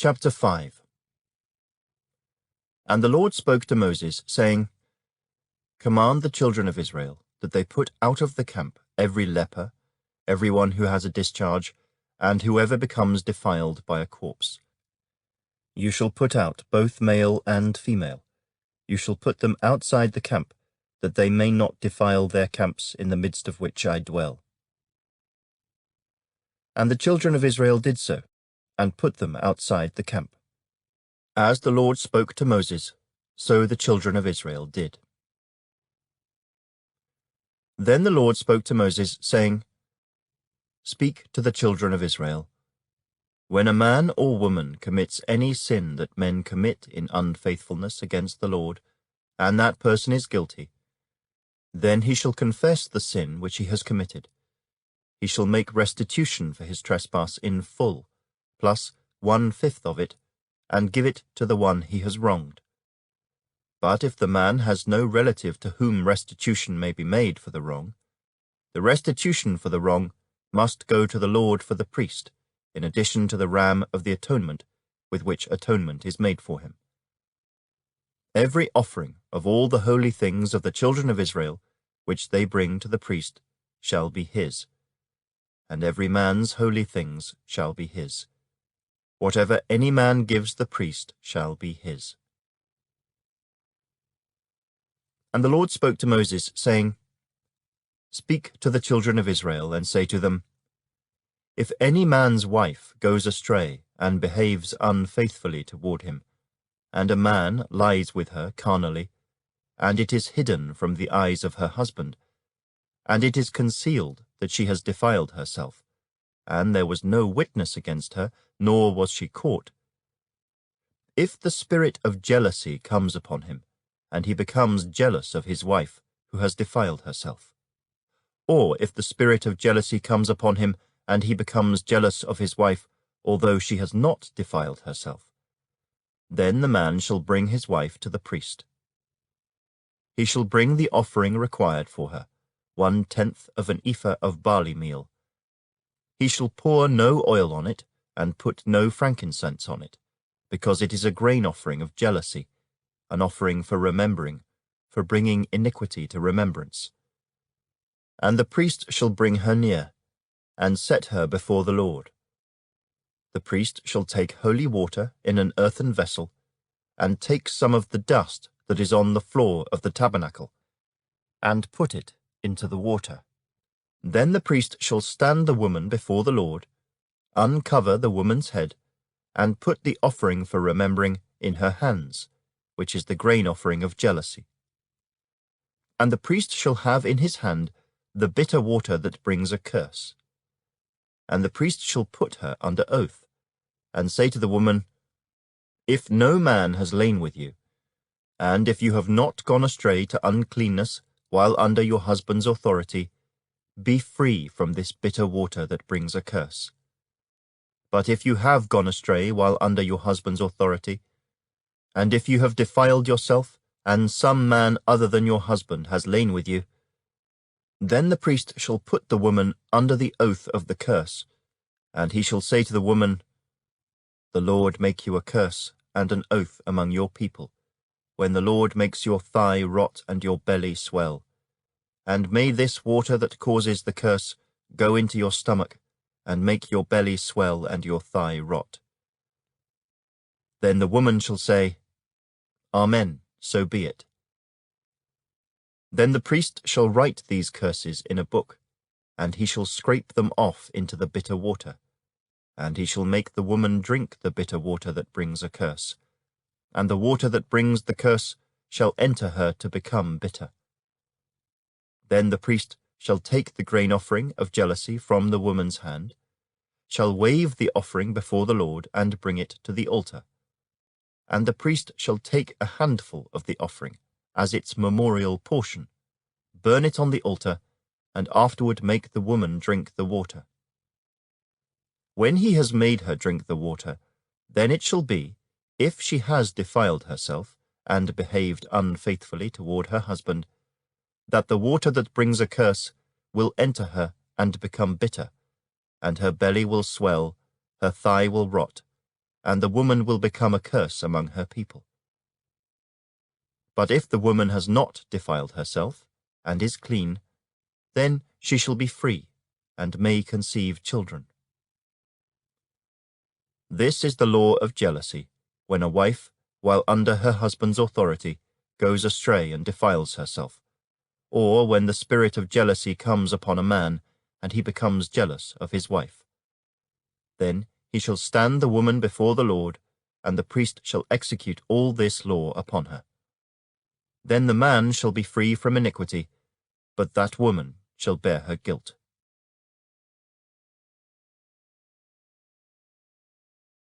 Chapter 5. And the Lord spoke to Moses, saying, Command the children of Israel that they put out of the camp every leper, every one who has a discharge, and whoever becomes defiled by a corpse. You shall put out both male and female. You shall put them outside the camp, that they may not defile their camps in the midst of which I dwell. And the children of Israel did so, and put them outside the camp. As the Lord spoke to Moses, so the children of Israel did. Then the Lord spoke to Moses, saying, Speak to the children of Israel. When a man or woman commits any sin that men commit in unfaithfulness against the Lord, and that person is guilty, then he shall confess the sin which he has committed. He shall make restitution for his trespass in full, plus 1/5 of it, and give it to the one he has wronged. But if the man has no relative to whom restitution may be made for the wrong, the restitution for the wrong must go to the Lord for the priest, in addition to the ram of the atonement, with which atonement is made for him. Every offering of all the holy things of the children of Israel, which they bring to the priest, shall be his, and every man's holy things shall be his. Whatever any man gives the priest shall be his. And the Lord spoke to Moses, saying, Speak to the children of Israel, and say to them, If any man's wife goes astray and behaves unfaithfully toward him, and a man lies with her carnally, and it is hidden from the eyes of her husband, and it is concealed that she has defiled herself, and there was no witness against her, nor was she caught. If the spirit of jealousy comes upon him, and he becomes jealous of his wife who has defiled herself, or if the spirit of jealousy comes upon him, and he becomes jealous of his wife, although she has not defiled herself, then the man shall bring his wife to the priest. He shall bring the offering required for her, 1/10 of an ephah of barley meal. He shall pour no oil on it, and put no frankincense on it, because it is a grain offering of jealousy, an offering for remembering, for bringing iniquity to remembrance. And the priest shall bring her near, and set her before the Lord. The priest shall take holy water in an earthen vessel, and take some of the dust that is on the floor of the tabernacle, and put it into the water. Then the priest shall stand the woman before the Lord, uncover the woman's head, and put the offering for remembering in her hands, which is the grain offering of jealousy. And the priest shall have in his hand the bitter water that brings a curse. And the priest shall put her under oath, and say to the woman, If no man has lain with you, and if you have not gone astray to uncleanness while under your husband's authority, be free from this bitter water that brings a curse. But if you have gone astray while under your husband's authority, and if you have defiled yourself, and some man other than your husband has lain with you, then the priest shall put the woman under the oath of the curse, and he shall say to the woman, The Lord make you a curse and an oath among your people, when the Lord makes your thigh rot and your belly swell. And may this water that causes the curse go into your stomach, and make your belly swell and your thigh rot. Then the woman shall say, Amen, so be it. Then the priest shall write these curses in a book, and he shall scrape them off into the bitter water, and he shall make the woman drink the bitter water that brings a curse, and the water that brings the curse shall enter her to become bitter. Then the priest shall take the grain offering of jealousy from the woman's hand, shall wave the offering before the Lord, and bring it to the altar. And the priest shall take a handful of the offering, as its memorial portion, burn it on the altar, and afterward make the woman drink the water. When he has made her drink the water, then it shall be, if she has defiled herself, and behaved unfaithfully toward her husband, that the water that brings a curse will enter her and become bitter, and her belly will swell, her thigh will rot, and the woman will become a curse among her people. But if the woman has not defiled herself, and is clean, then she shall be free, and may conceive children. This is the law of jealousy, when a wife, while under her husband's authority, goes astray and defiles herself, or when the spirit of jealousy comes upon a man, and he becomes jealous of his wife. Then he shall stand the woman before the Lord, and the priest shall execute all this law upon her. Then the man shall be free from iniquity, but that woman shall bear her guilt.